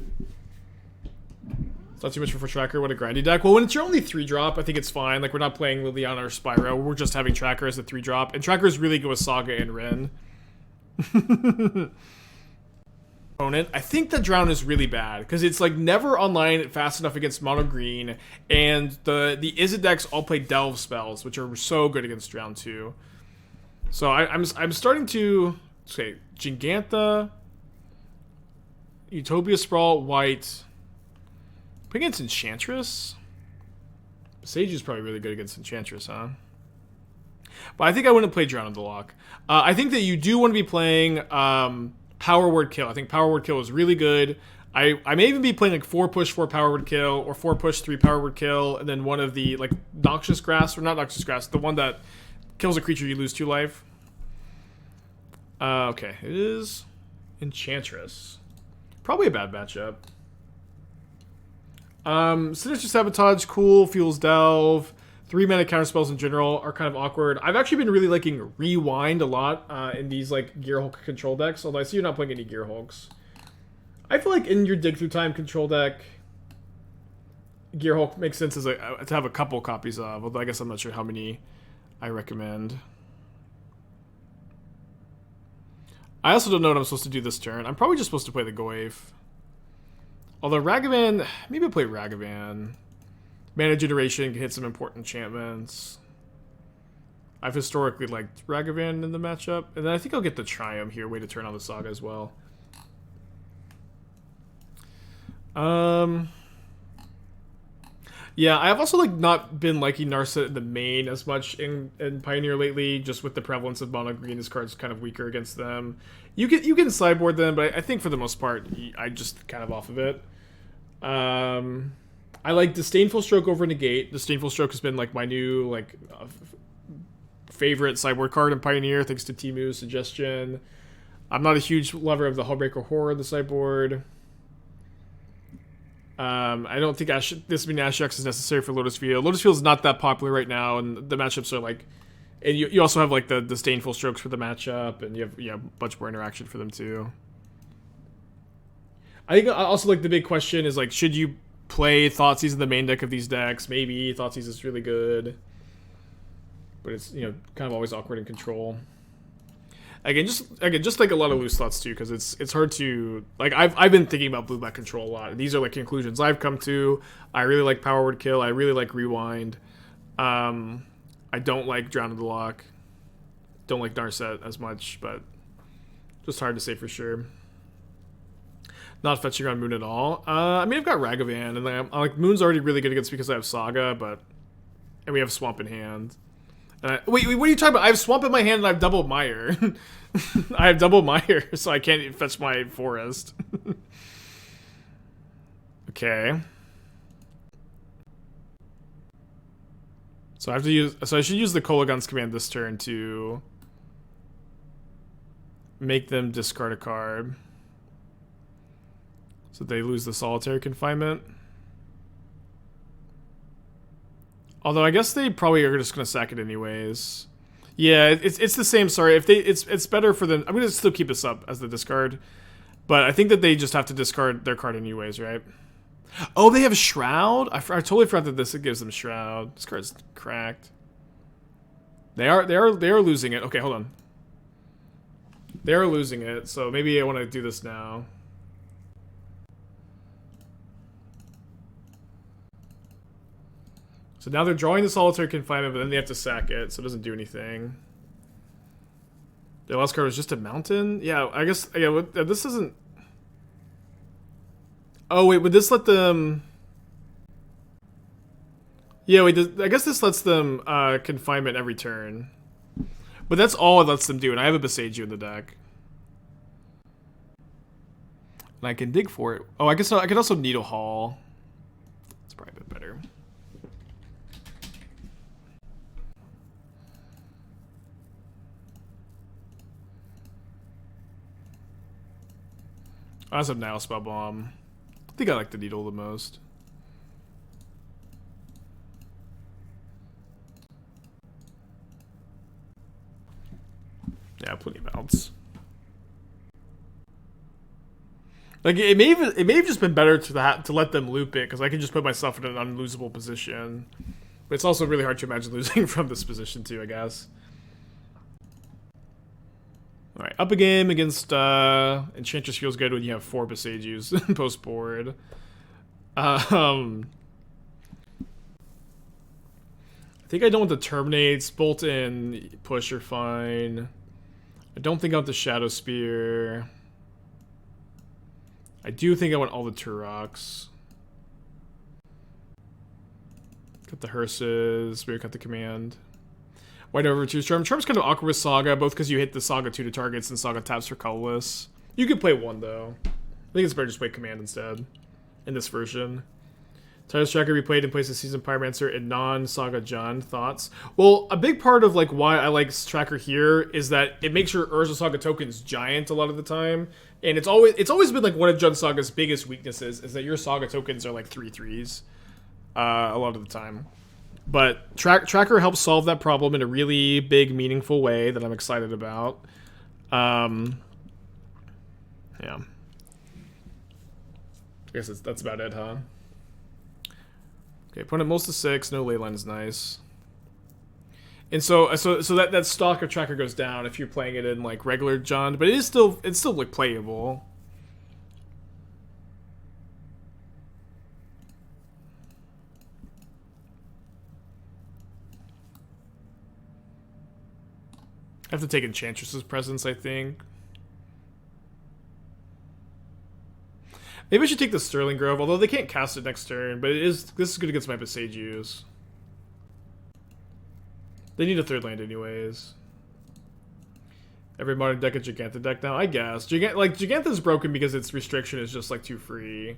It's not too much for Tracker. What a grindy deck. Well, when it's your only 3-drop, I think it's fine. Like, we're not playing Liliana or Spyro. We're just having Tracker as a 3-drop. And Tracker is really good with Saga and Wrenn. Opponent. I think that Drown is really bad because it's like never online fast enough against mono green, and the Izzet decks all play Delve spells, which are so good against Drown too. So I'm starting to say Gigantha, Utopia Sprawl, white. Against Enchantress? Boseiju is probably really good against Enchantress, huh? But I think I wouldn't play Drown in the Lock. I think that you do want to be playing Power Word Kill. I think Power Word Kill is really good. I may even be playing like 4 push 4 Power Word Kill, or 4 push 3 Power Word Kill, and then one of the like Noxious Grass, or not Noxious Grass, the one that kills a creature you lose 2 life. Okay, it is Enchantress. Probably a bad matchup. Sinister Sabotage, cool. Fuels Delve. 3-mana counterspells in general are kind of awkward. I've actually been really liking Rewind a lot in these like Gearhulk control decks, although I see you're not playing any Gearhulks. I feel like in your Dig Through Time control deck, Gearhulk makes sense as to have a couple copies of, although I guess I'm not sure how many I recommend. I also don't know what I'm supposed to do this turn. I'm probably just supposed to play the Goyf. Although Ragavan, maybe I'll play Ragavan. Mana Generation can hit some important enchantments. I've historically liked Ragavan in the matchup. And then I think I'll get the Triumph here. Way to turn on the Saga as well. Yeah, I've also like not been liking Narset in the main as much in Pioneer lately, just with the prevalence of mono green. This card's kind of weaker against them. You can sideboard them, but I think for the most part, I just kind of off of it. I like Disdainful Stroke over Negate. Disdainful Stroke has been like my new like favorite sideboard card in Pioneer, thanks to Timu's suggestion. I'm not a huge lover of the Hullbreaker Horror in the sideboard. I don't think this many Ashex is necessary for Lotus Field. Lotus Field is not that popular right now, and the matchups are like, and you also have like the Disdainful Strokes for the matchup, and you have a bunch more interaction for them too. I think also like the big question is like, should you play Thoughtseize in the main deck of these decks? Maybe Thoughtseize is really good, but it's kind of always awkward in control. Again, just like a lot of loose thoughts too, because it's hard to like. I've been thinking about blue-black control a lot. These are like conclusions I've come to. I really like Power Word Kill. I really like Rewind. I don't like Drown in the Lock. Don't like Narset as much, but just hard to say for sure. Not fetching on Moon at all. I mean, I've got Ragavan, and I'm like Moon's already really good against because I have Saga, and we have Swamp in hand. Wait, what are you talking about? I have Swamp in my hand and I have Double Mire. I have Double Mire, so I can't fetch my forest. Okay. So I have to use. So I should use the Kolaghan's command this turn to make them discard a card, so they lose the Solitary Confinement. Although I guess they probably are just gonna sack it anyways. Yeah, it's the same. Sorry, if it's better for them. I'm gonna still keep this up as the discard, but I think that they just have to discard their card anyways, right? Oh, they have a Shroud. I totally forgot that this gives them Shroud. This card's cracked. They are losing it. Okay, hold on. They are losing it, so maybe I want to do this now. So now they're drawing the Solitary Confinement, but then they have to sack it, so it doesn't do anything. The last card was just a mountain? Yeah, I guess, yeah, this isn't... Oh, wait, would this let them... Yeah, wait, I guess this lets them Confinement every turn. But that's all it lets them do, and I have a Boseiju in the deck. And I can dig for it. Oh, I guess I could also Needle Haul. It's probably a bit better. I also have Nihil Spellbomb. I think I like the Needle the most. Yeah, plenty of outs. Like it may have just been better to let them loop it, because I can just put myself in an unlosable position. But it's also really hard to imagine losing from this position too, I guess. All right, up a game against Enchantress feels good when you have 4 Boseijus post board. I think I don't want the Terminates. Bolt and push are fine. I don't think I want the Shadowspear. I do think I want all the Turoks. Cut the hearses. Maybe cut the command. White over 2 Charm. Charm's kind of awkward with Saga, both because you hit the Saga 2 to targets and Saga taps for colorless. You could play 1 though. I think it's better to just play command instead. In this version. Tireless Tracker replayed in place of Seasoned Pyromancer and non-Saga John. Thoughts? Well, a big part of like why I like Tracker here is that it makes your Urza Saga tokens giant a lot of the time. And it's always been like one of John Saga's biggest weaknesses is that your Saga tokens are like 3/3s a lot of the time. But Tracker helps solve that problem in a really big, meaningful way that I'm excited about. Yeah. I guess that's about it, huh? Okay, opponent most of 6, no leyline is nice. And so that stock of Tracker goes down if you're playing it in like regular John, but it's still like playable. I have to take Enchantress's presence, I think. Maybe I should take the Sterling Grove, although they can't cast it next turn, but this is good against my Boseijus. They need a 3rd land anyways. Every modern deck a Giganta deck now, I guess. Giganta's broken because its restriction is just like too free.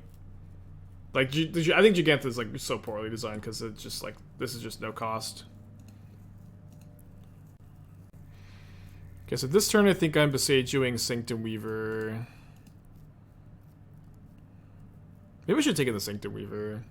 Like I think Giganta's like so poorly designed because it's just like this is just no cost. Okay, so this turn I think I'm Boseijuing Sanctum Weaver. Maybe we should take in the Sanctum Weaver.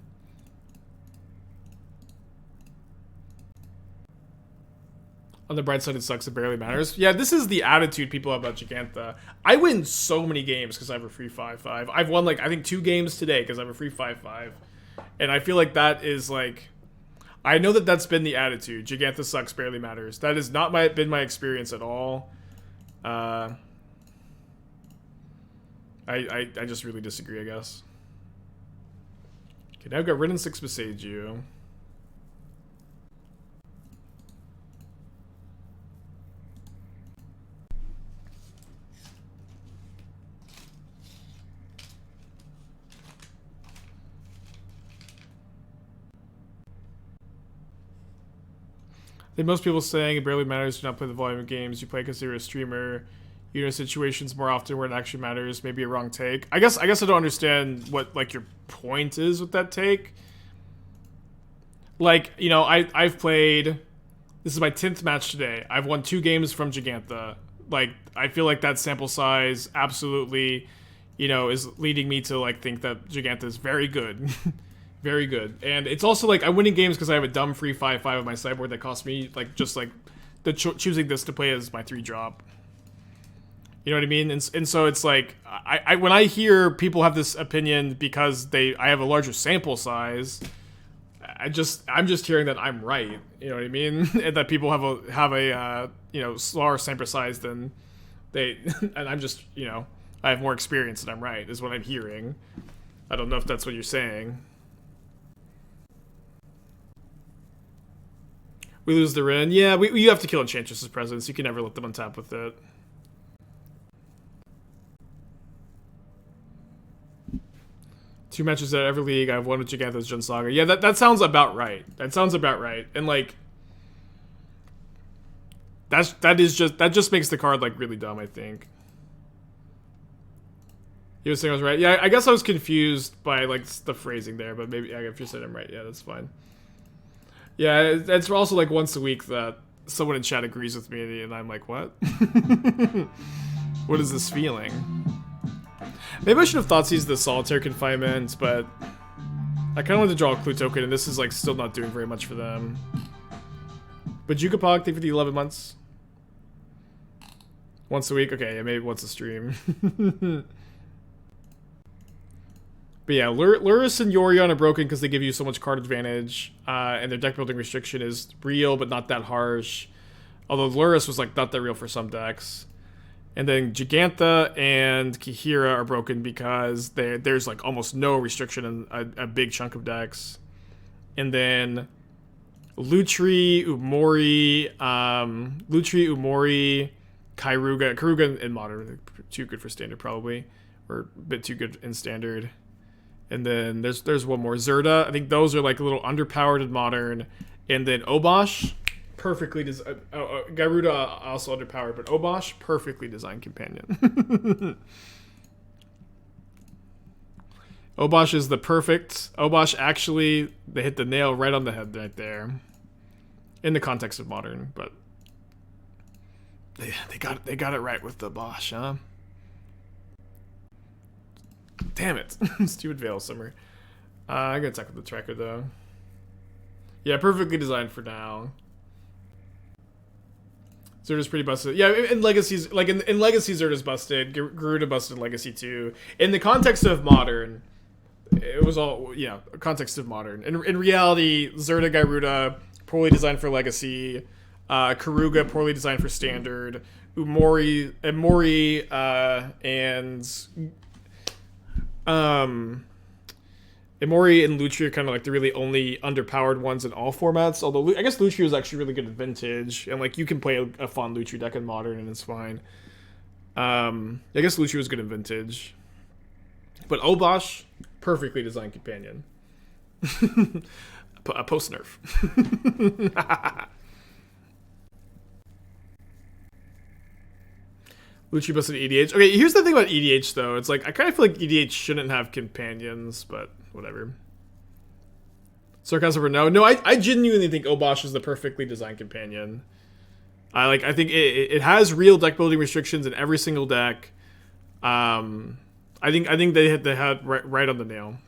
On the bright side, it sucks. It barely matters. Yeah, this is the attitude people have about Giganta. I win so many games because I have a free 5/5. I've won like I think 2 games today because I have a free 5/5, and I feel like that is like, I know that that's been the attitude. Giganta sucks, barely matters. That has not been my experience at all. I just really disagree, I guess. Okay, now I've got Wrenn and Six Boseiju. I think most people saying it barely matters do not play the volume of games you play because you're a streamer. You know situations more often where it actually matters. Maybe a wrong take. I guess I don't understand what like your point is with that take. Like, you know, I've played, this is my 10th match today. I've won 2 games from Giganta. Like, I feel like that sample size absolutely, you know, is leading me to like think that Giganta is very good. Very good. And it's also like I'm winning games because I have a dumb free 5/5 on my sideboard that costs me like just like the choosing this to play as my 3-drop. You know what I mean? And so it's like I when I hear people have this opinion because I have a larger sample size, I'm just hearing that I'm right. You know what I mean? And that people have a you know, smaller sample size than they, and I'm just, you know, I have more experience and I'm right is what I'm hearing. I don't know if that's what you're saying. We lose the Wrenn. Yeah, you have to kill Enchantress's presence. You can never let them untap with it. Two matches at every league. I've won with Giganta's Jun Saga. Yeah, that sounds about right. That sounds about right. And like, that just makes the card like really dumb, I think. You were saying I was right. Yeah, I guess I was confused by like the phrasing there, but maybe if you said I'm right, yeah, that's fine. Yeah, it's also like once a week that someone in chat agrees with me, and I'm like, what? What is this feeling? Maybe I should have Thoughtseized the Solitary Confinement, but I kind of wanted to draw a clue token, and this is like still not doing very much for them. But Jukapog, thank you for the 11 months. Once a week? Okay, yeah, maybe once a stream. But yeah, Lurrus and Yorion are broken because they give you so much card advantage, and their deck building restriction is real, but not that harsh. Although Lurrus was like not that real for some decks. And then Gigantha and Kihira are broken because there's like almost no restriction in a big chunk of decks. And then Lutri, Umori, Karuga in Modern, too good for Standard probably, or a bit too good in Standard. And then there's one more, Zerda. I think those are like a little underpowered in Modern. And then Obosh, perfectly designed. Garuda also underpowered, but Obosh, perfectly designed companion. Obosh is the perfect. Obosh actually, they hit the nail right on the head right there. In the context of Modern, but they got it right with the Bosch, huh? Damn it. Stupid Veil Summer. I'm gonna attack with the tracker though. Yeah, perfectly designed for now. Zerda's pretty busted. Yeah, in Legacies, like in Legacy, Zerda's busted. Garuda busted in Legacy too. In the context of Modern, it was all, yeah, context of Modern. In reality, Zerda, Garuda, poorly designed for Legacy. Karuga, poorly designed for Standard. Umori, and Emori and Lutri are kind of like the really only underpowered ones in all formats. Although I guess Lutri is actually really good at Vintage, and like you can play a fun Lutri deck in Modern and it's fine. I guess Lutri was good in Vintage, but Obosh, perfectly designed companion. A post nerf. Lutri busted EDH. Okay, here's the thing about EDH though. It's like I kind of feel like EDH shouldn't have companions, but whatever. Sarcasm or no, I genuinely think Obosh is the perfectly designed companion. I think it has real deck building restrictions in every single deck. I think they hit the head right on the nail.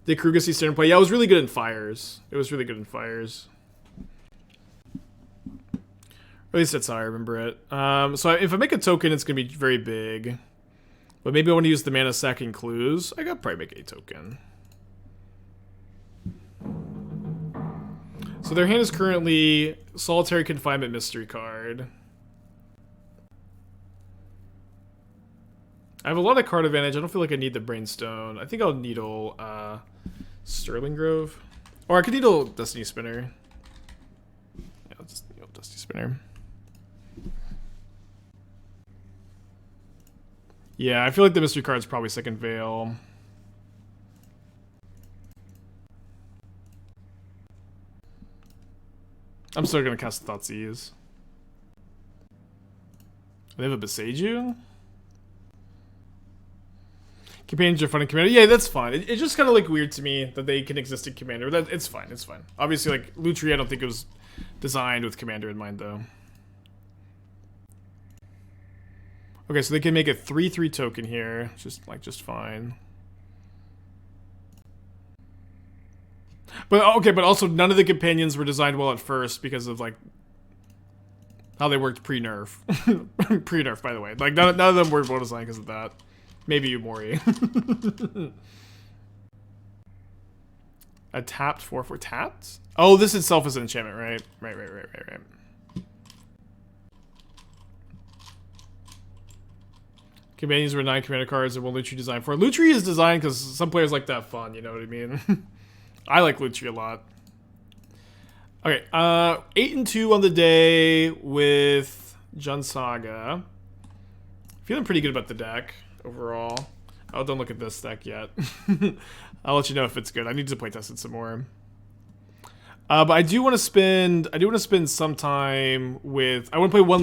Did Kruger see Standard play? Yeah, it was really good in Fires. At least that's how I remember it. So if I make a token, it's going to be very big. But maybe I want to use the mana sacking clues. I could probably make a token. So their hand is currently Solitary Confinement Mystery card. I have a lot of card advantage. I don't feel like I need the Brainstone. I think I'll needle Sterling Grove. Or I could needle Destiny Spinner. Yeah, I'll just needle Destiny Spinner. Yeah, I feel like the mystery card's probably Second Veil. I'm still gonna cast Thoughtseize. They have a Boseiju? Companions are fun in Commander. Yeah, that's fine. It's just kind of like weird to me that they can exist in Commander. But it's fine. It's fine. Obviously, like Lutri, I don't think it was designed with Commander in mind, though. Okay, so they can make a 3/3 token here, just fine. But okay, but also none of the companions were designed well at first because of like how they worked pre-nerf. Pre-nerf, by the way. Like none of them were well designed because of that. Maybe Umori. A tapped 4/4 tapped? Oh, this itself is an enchantment, right? Right. Companions were 9 commander cards and 1 Lutri designed for. Lutri is designed because some players like that fun, you know what I mean? I like Lutri a lot. Okay, 8-2 on the day with Jund Saga. Feeling pretty good about the deck overall. Oh, don't look at this deck yet. I'll let you know if it's good. I need to playtest it some more. But I do want to spend some time with. I want to play one.